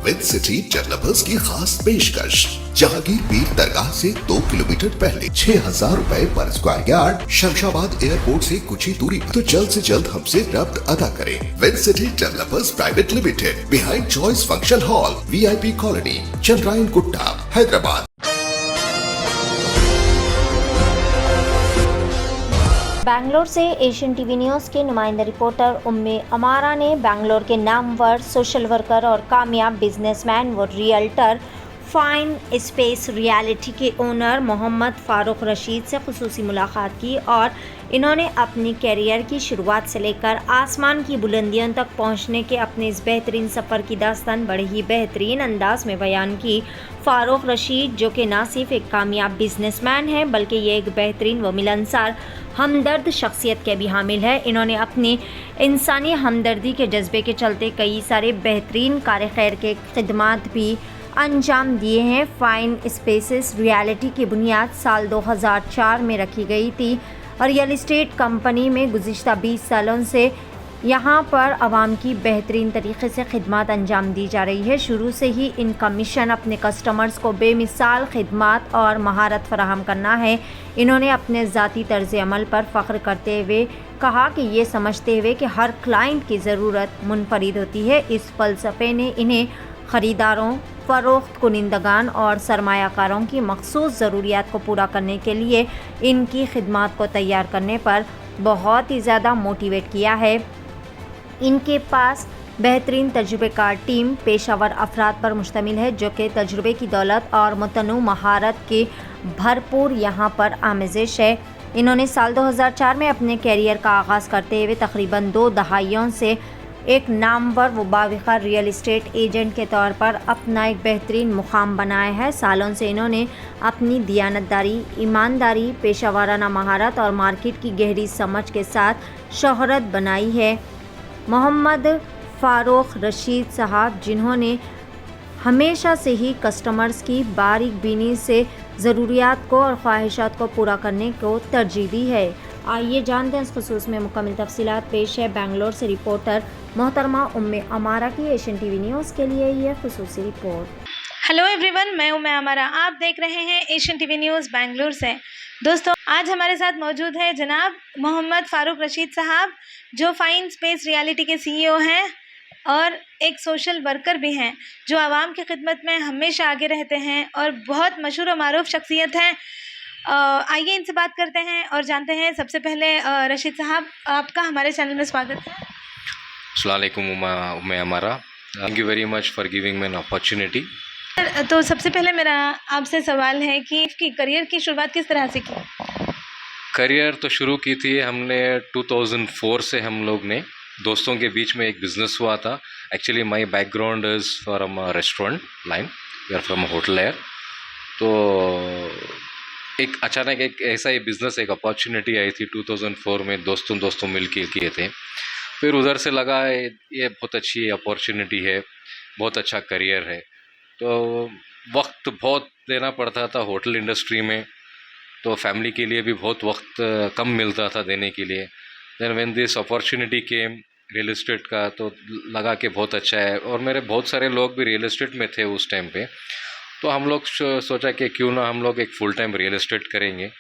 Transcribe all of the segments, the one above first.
With city developers की खास पेशकश। जहांगीर पीर दरगाह से 2 किलोमीटर पहले 6,000 रुपए पर स्क्वायर यार्ड, शमशाबाद एयरपोर्ट से कुछ ही दूरी पर। तो जल्द से जल्द हमसे रब्त अदा करें। With city developers private limited, behind choice function hall, VIP कॉलोनी, चंद्रायन गुट्टा, हैदराबाद। बेंगलोर से एशियन टीवी न्यूज़ के नुमाइंदा रिपोर्टर उम्मे अमारा ने बेंगलोर के नामवर सोशल वर्कर और कामयाब बिजनेसमैन व रियल्टर फाइन स्पेस रियलिटी के ओनर मोहम्मद फ़ारूक रशीद से खुसूसी मुलाकात की और इन्होंने अपनी कैरियर की शुरुआत से लेकर आसमान की बुलंदियों तक पहुंचने के अपने इस बेहतरीन सफ़र की दास्तान बड़े ही बेहतरीन अंदाज में बयान की। फ़ारूक रशीद जो कि ना सिर्फ एक कामयाब बिजनेसमैन है बल्कि ये एक बेहतरीन व मिलनसार हमदर्द शख्सियत के भी हामिल है। इन्होंने अपनी इंसानी हमदर्दी के जज्बे के चलते कई सारे बेहतरीन कार खैर के खिदमात भी अंजाम दिए हैं। फाइन स्पेसेस रियलिटी की बुनियाद साल 2004 में रखी गई थी और रियल इस्टेट कंपनी में गुज़िश्ता 20 सालों से यहाँ पर आवाम की बेहतरीन तरीके से खिदमत अंजाम दी जा रही है। शुरू से ही इनका मिशन अपने कस्टमर्स को बेमिसाल खिदमत और महारत फराहम करना है। इन्होंने अपने ज़ाती तर्ज़ अमल पर फ़ख्र करते हुए कहा कि ये समझते हुए कि हर क्लाइंट की ज़रूरत मुनफरिद होती है, इस फ़लसफ़े ने इन्हें ख़रीदारों, फ़रोख्त कुनिंदगान और सरमायाकारों की मखसूस ज़रूरियात को पूरा करने के लिए इनकी खिदमत को तैयार करने पर बहुत ही ज़्यादा मोटिवेट किया है। इनके पास बेहतरीन तजुर्बेकार टीम पेशावर अफराद पर मुश्तमिल है जो कि तजुर्बे की दौलत और मुतनू महारत के भरपूर यहाँ पर आमेज़श है। इन्होंने साल 2004 में अपने कैरियर का आगाज़ करते हुए तकरीबन 2 दहाइयों से एक नामवर व बावक़ार रियल इस्टेट एजेंट के तौर पर अपना एक बेहतरीन मुकाम बनाया है। सालों से इन्होंने अपनी दियानतदारी, ईमानदारी, पेशावराना महारत और मार्केट की गहरी समझ के साथ शोहरत बनाई है। मोहम्मद फ़ारूक रशीद साहब जिन्होंने हमेशा से ही कस्टमर्स की बारीक बीनी से ज़रूरियात को और ख्वाहिशात को पूरा करने को तरजीह दी है। आइए जानते हैं इस खुसूस में मुकम्मल तफसीलात। पेश है बेंगलोर से रिपोर्टर मोहतरमा उम्मे अमारा की एशियन टीवी न्यूज़ के लिए यह खुसूसी रिपोर्ट। हेलो एवरीवन, मैं उम्मे अमारा, आप देख रहे हैं एशियन टीवी न्यूज़ बेंगलोर से। दोस्तों, आज हमारे साथ मौजूद है जनाब मोहम्मद फ़ारूक रशीद साहब जो फाइन स्पेस रियलिटी के CEO हैं और एक सोशल वर्कर भी हैं जो आवाम की खिदमत में हमेशा आगे रहते हैं और बहुत मशहूर और मारूफ शख्सियत हैं। आइए इनसे बात करते हैं और जानते हैं। सबसे पहले रशीद साहब, आपका हमारे चैनल में स्वागत है। अस्सलाम वालेकुम उम्मे अमारा, thank you very much for giving me an opportunity. तो सबसे पहले मेरा आपसे सवाल है कि करियर की शुरुआत किस तरह से की? करियर तो शुरू की थी हमने 2004 से। हम लोग ने दोस्तों के बीच में एक बिज़नेस हुआ था। Actually my background is from restaurant line, we are from hotel air. तो एक अचानक एक ऐसा ही बिज़नेस, एक अपॉर्चुनिटी आई थी 2004 में, दोस्तों मिल के किए थे। फिर उधर से लगा ये बहुत अच्छी अपॉर्चुनिटी है, बहुत अच्छा करियर है। तो वक्त बहुत देना पड़ता था होटल इंडस्ट्री में, तो फैमिली के लिए भी बहुत वक्त कम मिलता था देने के लिए। Then when this opportunity came real estate का, तो लगा कि बहुत अच्छा है। और मेरे बहुत सारे लोग भी रियल इस्टेट में थे उस टाइम पे, तो हम लोग सोचा कि क्यों ना हम लोग एक फुल टाइम रियल इस्टेट करेंगे,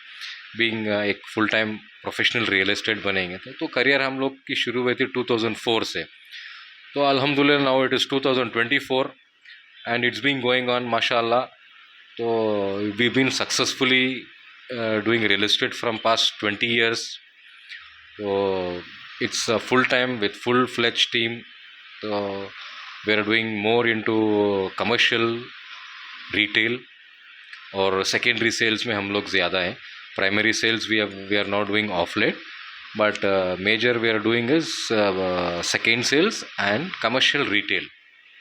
बीइंग एक full time professional real estate बनेंगे। तो करियर हम लोग की शुरू हुई थी 2004 से। तो अल्हम्दुलिल्लाह now it is 2024 and it's been going on mashallah. So we've been successfully doing real estate from past 20 years. So it's a full time with full fledged team. So we are doing more into commercial retail और secondary sales में हम लोग ज़्यादा हैं। Primary sales we are not doing off late, but major we are doing is second sales and commercial retail.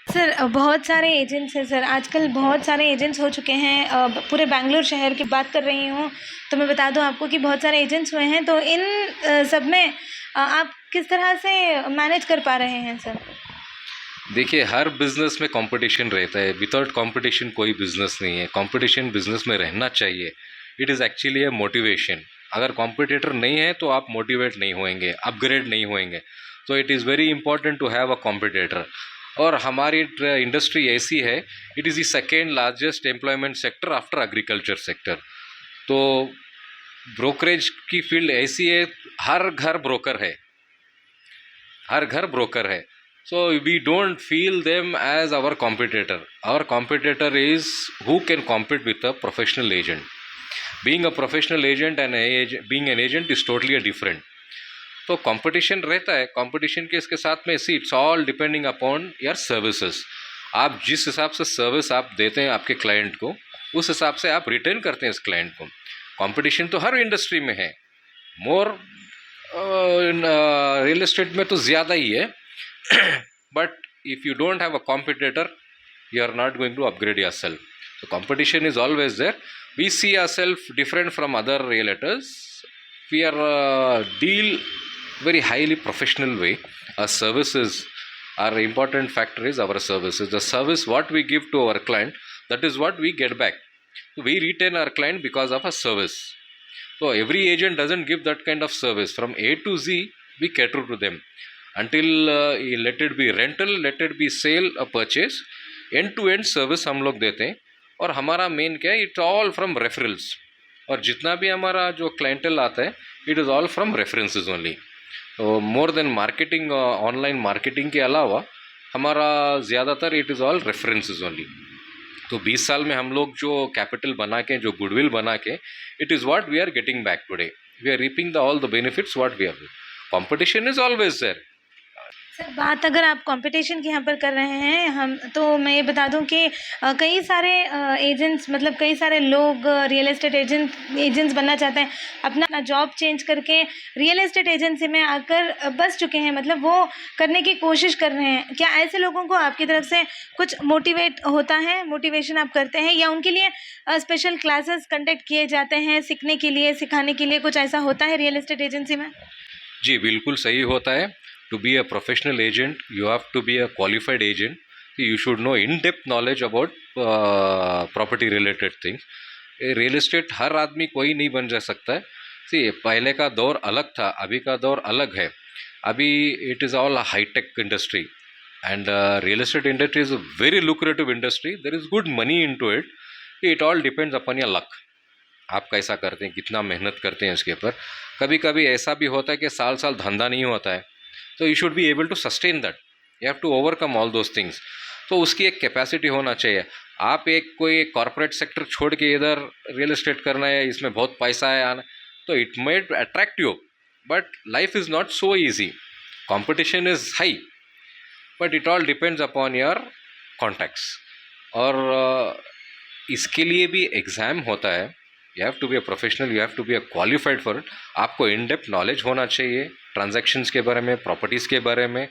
Sir, बहुत सारे agents हैं sir, आजकल बहुत सारे एजेंट्स हो चुके हैं। पूरे बेंगलोर शहर की बात कर रही हूँ तो मैं बता दूँ आपको कि बहुत सारे एजेंट्स हुए हैं। तो इन सब में आप किस तरह से मैनेज कर पा रहे हैं सर? देखिए, हर बिज़नेस में कंपटीशन रहता है। विदाउट कंपटीशन कोई बिज़नेस नहीं है। कंपटीशन बिज़नेस में रहना चाहिए। It is actually a motivation. अगर कॉम्पिटिटर नहीं है तो आप मोटिवेट नहीं होएंगे, अपग्रेड नहीं होएंगे। तो it is very important to have a competitor. और हमारी इंडस्ट्री ऐसी है, it is the second largest employment sector after agriculture sector. तो ब्रोकरेज की फील्ड ऐसी है, हर घर ब्रोकर है, हर घर ब्रोकर है। So we don't feel them as our competitor. Our competitor is who can compete with a professional agent. Being a professional agent and being an agent is totally different. तो competition रहता है, competition के इसके साथ में see it's all depending upon your services. आप जिस हिसाब से सर्विस आप देते हैं आपके क्लाइंट को, उस हिसाब से आप रिटेन करते हैं इस क्लाइंट को। कंपटीशन तो हर इंडस्ट्री में है, मोर रियल एस्टेट में तो ज़्यादा ही है। But if you don't have a competitor, you are not going to upgrade yourself. So competition is always there. We see ourselves different from other realtors. We are deal very highly professional way. Our services, our important factor is our services. The service what we give to our client, that is what we get back. We retain our client because of our service. So every agent doesn't give that kind of service. From A to Z, we cater to them. Until let it be rental, let it be sale or purchase, end to end service हम लोग देते हैं। और हमारा main क्या है, it's all from reference. और जितना भी हमारा जो क्लाइंटल आता है, it is all from references only. तो more than marketing, online marketing के अलावा हमारा ज़्यादातर it is all references only. तो 20 साल में हम लोग जो कैपिटल बना के, जो गुडविल बना के, it is what we are getting back today. We are reaping the all the benefits what we are. Competition is always there. Sir, बात अगर आप कंपटीशन की यहाँ पर कर रहे हैं, हम तो मैं ये बता दूं कि कई सारे एजेंट्स, मतलब कई सारे लोग रियल एस्टेट एजेंट्स बनना चाहते हैं, अपना जॉब चेंज करके रियल एस्टेट एजेंसी में आकर बस चुके हैं, मतलब वो करने की कोशिश कर रहे हैं। क्या ऐसे लोगों को आपकी तरफ से कुछ मोटिवेट होता है, मोटिवेशन आप करते हैं, या उनके लिए स्पेशल क्लासेस कंडक्ट किए जाते हैं सीखने के लिए, सिखाने के लिए, कुछ ऐसा होता है रियल एस्टेट एजेंसी में? जी बिल्कुल सही होता है। To be a professional agent, you have to be a qualified agent. You should know in-depth knowledge about property related things. Real estate हर आदमी कोई नहीं बन जा सकता है। सी पहले का दौर अलग था, अभी का दौर अलग है। अभी it is all high tech industry and real estate industry is a very lucrative industry. There is good money into it. It all depends upon your luck. आप कैसा करते हैं, कितना मेहनत करते हैं इसके ऊपर। कभी कभी ऐसा भी होता है कि साल साल धंधा नहीं होता है, तो you should be able to sustain that. You have to overcome all those things. तो उसकी एक कैपेसिटी होना चाहिए। आप कोई कॉर्पोरेट सेक्टर छोड़ के इधर रियल एस्टेट करना है, इसमें बहुत पैसा है आना, तो it made attract you, but life is not so easy. Competition is high, but it all depends upon your contacts. और इसके लिए भी एग्ज़ाम होता है। You have to be a professional, you have to be a qualified for it. आपको in depth knowledge होना चाहिए transactions के बारे में, प्रॉपर्टीज़ के बारे में।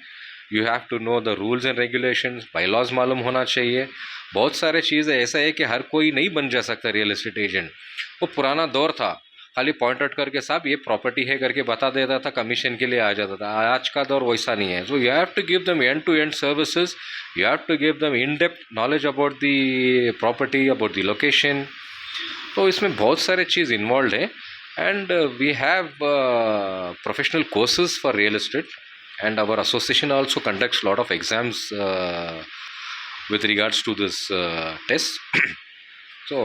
You have to know the rules and regulations, bylaws मालूम होना चाहिए। बहुत सारे चीज़ें ऐसा है कि हर कोई नहीं बन जा सकता रियल एस्टेट एजेंट। वो पुराना दौर था, खाली पॉइंट आउट करके साहब ये प्रॉपर्टी है करके बता देता था, कमीशन के लिए आ जाता था। आज का दौर वैसा नहीं है। So you have to give them end to end services, you have to give them in depth knowledge about the property, about the location. तो इसमें बहुत सारे चीज़ इन्वॉल्व है। And we have professional courses for real estate, and our association also conducts lot of exams with regards to this test. So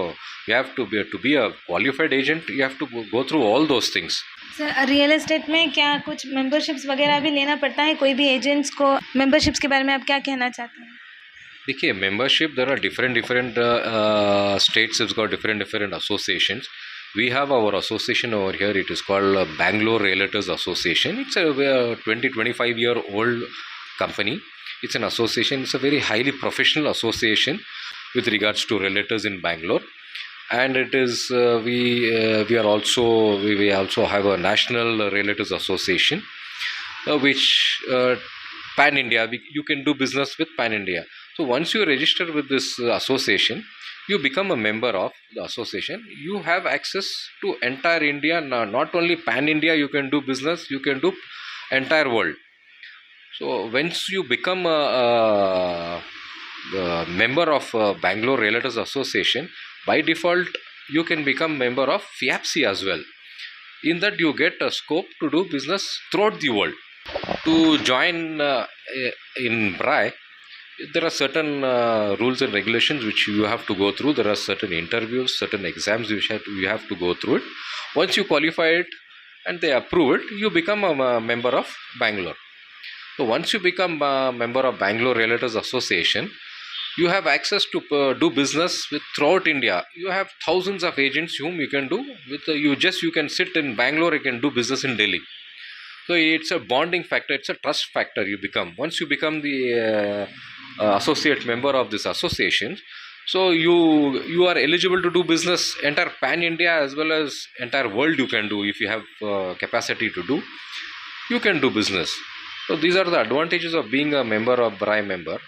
you have to be a qualified agent, you have to go through all those things. Sir, real estate में क्या कुछ memberships वगैरह भी लेना पड़ता है कोई भी एजेंट्स को? मेंबरशिप्स के बारे में आप क्या कहना चाहते हैं? देखिए, membership there are different states has got different associations. We have our association over here. It is called Bangalore Realtors Association. It's a 20-25-year-old company. It's an association. It's a very highly professional association with regards to realtors in Bangalore. And it is we also have a National Realtors Association, which Pan India. You can do business with Pan India. So once you register with this association, you become a member of the association. You have access to entire India. Not only Pan India you can do business, you can do entire world. So once you become a member of Bangalore Realtors Association, by default you can become member of FIAPSI as well. In that you get a scope to do business throughout the world. To join in BRAI, there are certain rules and regulations which you have to go through. There are certain interviews, certain exams you have to go through it. Once you qualify it and they approve it, you become a member of Bangalore. So once you become a member of Bangalore Realtors Association, you have access to do business with throughout India. You have thousands of agents whom you can do with. You can sit in Bangalore, you can do business in Delhi. So it's a bonding factor, it's a trust factor you become. Once you become the associate member of this association, so you are eligible to do business entire pan India as well as entire world. You can do, if you have capacity to do, you can do business. So these are the advantages of being a member of BRI member.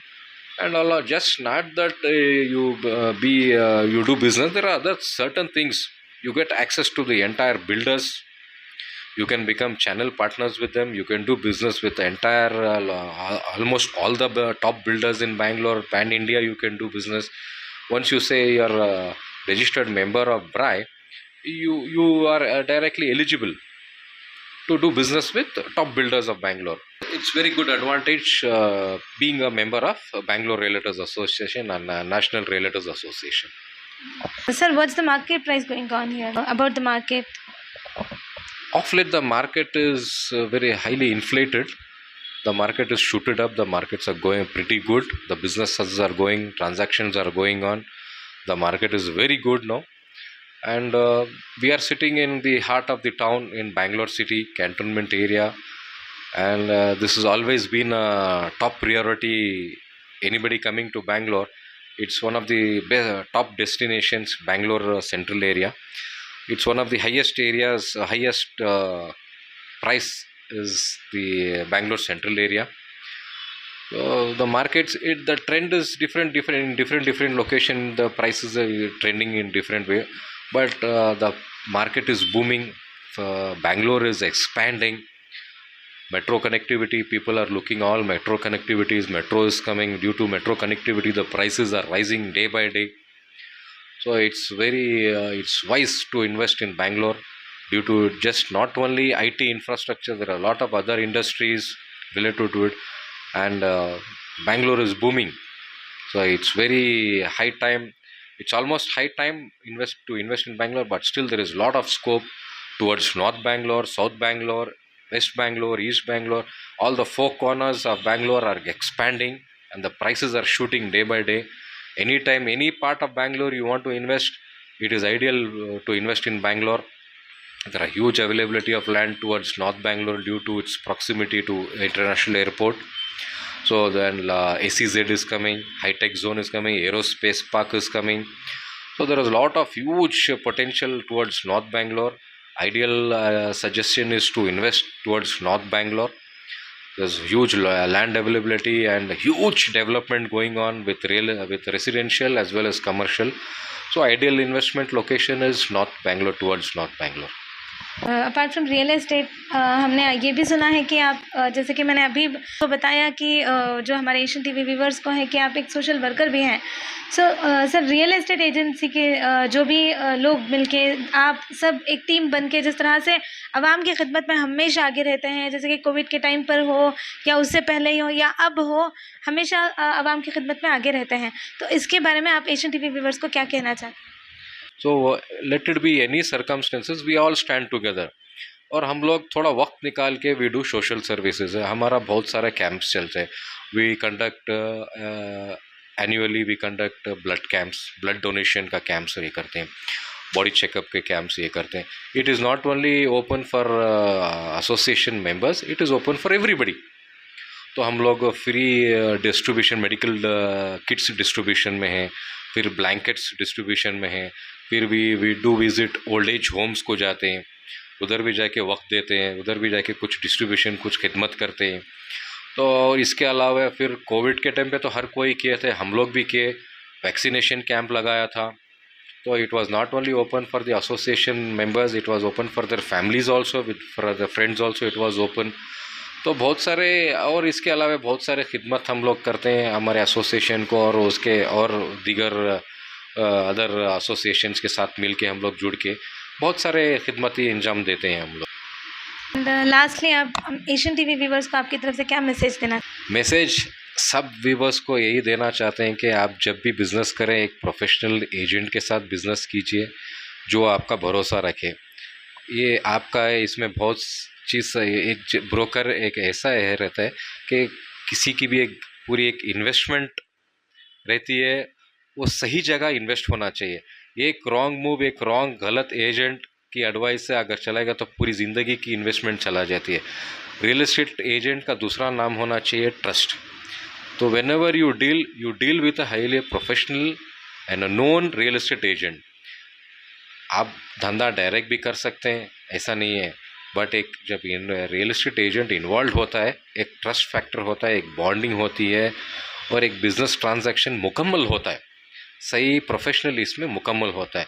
And Allah, just not that you do business. There are other certain things. You get access to the entire builders. You can become channel partners with them. You can do business with the entire almost all the top builders in Bangalore, pan India. You can do business. Once you say you're a registered member of BRI, you are directly eligible to do business with top builders of Bangalore. It's very good advantage being a member of Bangalore Realtors Association and National Realtors Association. Sir, what's the market price going on here? About the market? Of late, the market is very highly inflated. The market is shooted up. The markets are going pretty good. The businesses are going, transactions are going on. The market is very good now. And we are sitting in the heart of the town in Bangalore city, cantonment area. And this has always been a top priority. Anybody coming to Bangalore, it's one of the top destinations, Bangalore central area. It's one of the highest areas, highest price is the Bangalore central area. The markets, the trend is different in different location. The prices are trending in different way, but the market is booming. Bangalore is expanding. Metro connectivity, people are looking all metro connectivities. Metro is coming. Due to metro connectivity, the prices are rising day by day. So it's wise to invest in Bangalore due to just not only IT infrastructure. There are a lot of other industries related to it, and Bangalore is booming. So it's very high time. It's almost high time to invest in Bangalore, but still there is a lot of scope towards North Bangalore, South Bangalore, West Bangalore, East Bangalore. All the four corners of Bangalore are expanding, and the prices are shooting day by day. Anytime, any part of Bangalore you want to invest, it is ideal to invest in Bangalore. There are huge availability of land towards North Bangalore due to its proximity to international airport. So then SEZ is coming, high-tech zone is coming, aerospace park is coming. So there is a lot of huge potential towards North Bangalore. Ideal suggestion is to invest towards North Bangalore. There's huge land availability and huge development going on with residential as well as commercial. So ideal investment location is North Bangalore, towards North Bangalore. Apart from real estate हमने ये भी सुना है कि आप जैसे कि मैंने अभी तो बताया कि जो हमारे एशियन टीवी व्यूवर्स को है कि आप एक सोशल वर्कर भी हैं. सर रियल एस्टेट एजेंसी के जो भी लोग मिलके आप सब एक टीम बन के जिस तरह से आवाम की खिदमत में हमेशा आगे रहते हैं, जैसे कि कोविड के टाइम पर हो या उससे पहले ही हो या अब हो, हमेशा आवाम की खिदमत में आगे रहते हैं, तो इसके बारे में आप एशियन टीवी व्यूवर्स को क्या कहना चाहते हैं? So let it be any circumstances, we all stand together. और हम लोग थोड़ा वक्त निकाल के we do social services है. हमारा बहुत सारे कैंप्स चलते हैं. We conduct annually we conduct blood camps, blood donation का कैंप्स ये करते हैं, बॉडी चेकअप के कैंप्स ये करते हैं. It is not only open for association members, it is open for everybody. तो हम लोग free distribution, medical kits distribution में हैं, फिर ब्लैंकेट्स डिस्ट्रीब्यूशन में हैं, फिर we do visit old age homes को जाते हैं, उधर भी जाके वक्त देते हैं, उधर भी जाके कुछ डिस्ट्रीब्यूशन, कुछ खिदमत करते हैं. तो इसके अलावा फिर कोविड के टाइम पे तो हर कोई किए थे, हम लोग भी किए, वैक्सीनेशन कैंप लगाया था. तो it was not only open for the association members, it was open for their families also, with for the friends also it was open. तो बहुत सारे, और इसके अलावा बहुत सारे खिदमत हम लोग करते हैं हमारे एसोसिएशन को, और उसके और दीगर अदर एसोसिएशंस के साथ मिल के हम लोग जुड़ के बहुत सारे खिदमती इंजाम देते हैं हम लोग. एंड लास्टली आप एशियन टीवी व्यूवर्स को आपकी तरफ से क्या मैसेज देना? मैसेज सब व्यूवर्स को यही देना चाहते हैं कि आप जब भी बिज़नेस करें एक प्रोफेशनल एजेंट के साथ बिज़नेस कीजिए जो आपका भरोसा रखे। ये आपका है, इसमें बहुत चीज़, एक ब्रोकर एक ऐसा है रहता है कि किसी की भी एक पूरी एक इन्वेस्टमेंट रहती है, वो सही जगह इन्वेस्ट होना चाहिए। एक रॉन्ग मूव, एक रॉन्ग गलत एजेंट की एडवाइस से अगर चलेगा तो पूरी ज़िंदगी की इन्वेस्टमेंट चला जाती है। रियल एस्टेट एजेंट का दूसरा नाम होना चाहिए ट्रस्ट। तो when ever you deal with a highly professional and a known real estate agent. आप धंधा डायरेक्ट भी कर सकते हैं, ऐसा नहीं है, बट एक जब रियल एस्टेट एजेंट इन्वॉल्व होता है, एक ट्रस्ट फैक्टर होता है, एक बॉन्डिंग होती है और एक बिज़नेस ट्रांजैक्शन मुकम्मल होता है, सही प्रोफेशनल इसमें मुकम्मल होता है।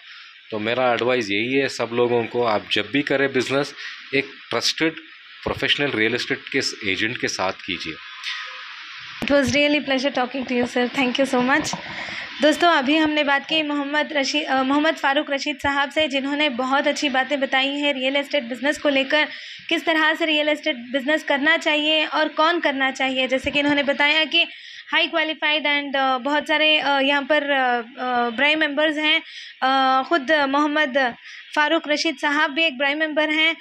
तो मेरा एडवाइस यही है सब लोगों को, आप जब भी करें बिज़नेस एक ट्रस्टेड प्रोफेशनल रियल एस्टेट के एजेंट के साथ कीजिए। It was really pleasure talking to you sir, thank you so much. दोस्तों अभी हमने बात की मोहम्मद फ़ारूक रशीद साहब से, जिन्होंने बहुत अच्छी बातें बताई हैं रियल एस्टेट बिज़नेस को लेकर, किस तरह से रियल एस्टेट बिज़नेस करना चाहिए और कौन करना चाहिए। जैसे कि इन्होंने बताया कि हाई क्वालिफाइड एंड बहुत सारे यहाँ पर ब्राई मेंबर्स हैं। ख़ुद मोहम्मद फ़ारूक रशीद साहब भी एक ब्राई मेंबर हैं।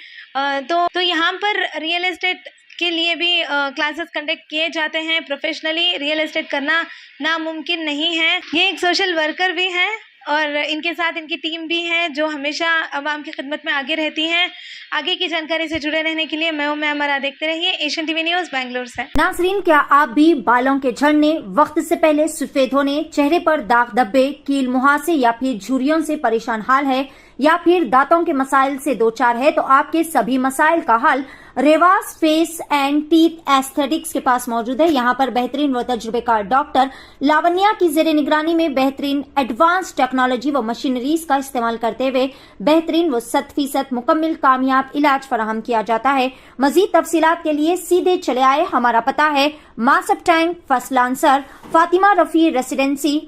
तो यहाँ पर रियल एस्टेट के लिए भी क्लासेस कंडक्ट किए जाते हैं। प्रोफेशनली रियल एस्टेट करना नामुमकिन नहीं है। ये एक सोशल वर्कर भी हैं और इनके साथ इनकी टीम भी है जो हमेशा आवाम की खिदमत में आगे रहती हैं। आगे की जानकारी से जुड़े रहने के लिए मैं हमारा देखते रहिए एशियन टीवी न्यूज़ बेंगलुरु से। नाज़रीन, क्या आप भी बालों के झड़ने, वक्त से पहले सफेद होने, चेहरे पर दाग धब्बे, कील मुहासे या फिर झुर्रियों से परेशान हाल है, या फिर दांतों के मसाइल से दो चार है, तो आपके सभी मसाइल का हल Revas face and teeth aesthetics के पास मौजूद है। यहाँ पर बेहतरीन व तजुर्बेकार डॉक्टर लावण्या की जेर निगरानी में बेहतरीन एडवांस टेक्नोलॉजी व मशीनरीज का इस्तेमाल करते हुए बेहतरीन व 100% मुकम्मल कामयाब इलाज फराहम किया जाता है। मजीद तफसीलात के लिए सीधे चले आए। हमारा पता है Masab tank, first lancer, Fatima Rafi residency,